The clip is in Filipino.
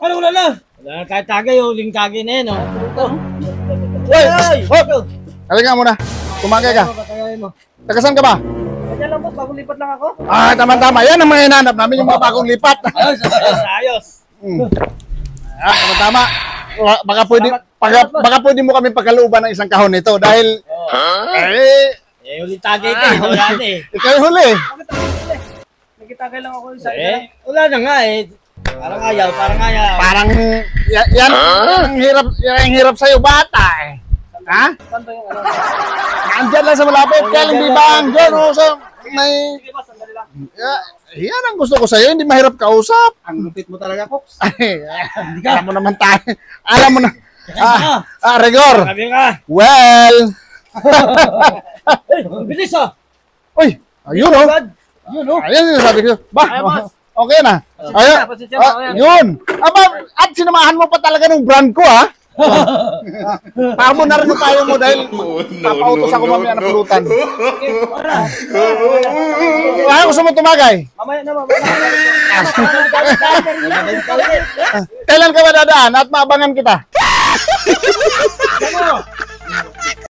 Ano, wala na. Wala na kahit tagay, huling tagay na yan, oh. Ay! Hop! Halika muna. Tumagay ka. Patagayin mo. Taga saan ka ba? Kaya lang, boss, bagong lipat lang ako. Ah, tama-tama. Yan ang mga hinahanap namin, yung mga bagong lipat. Ayos, ayos. Ah, tama-tama. Baka pwede mo kami pagkalooban ng isang kahon nito dahil Huling tagay ka, wala na eh. ikaw yung huli. Bakit ako huli? Nagkitagay lang ako isa. Wala na nga eh. Parang ayaw. Parang yan ang hirap sa'yo bata eh. Ha? Saan ba yung ano? Nandyan lang sa malapit. Kaya hindi ba ang dyan o sa may... Sige ba, sandali lang. Yan ang gusto ko sa'yo. Hindi mahirap kausap. Ang lupit mo talaga, Cox. Alam mo naman tayo. Alam mo na. Rigor. Sabi ka. Well. Ang bilis ah. Uy, ayun o. Yun oh. Ayun yung sabi ko. Ba, Ay, boss. okay na. Ayun. Pasensya na, ayan. Yun. At sinamahan mo pa talaga ng brand ko ha. Para mo na rin tayo mo dahil papautos ako mamaya na pulutan. Ay, gusto mo tumagay? Mamaya na. Kailan ka ba dadaan at maabangan kita?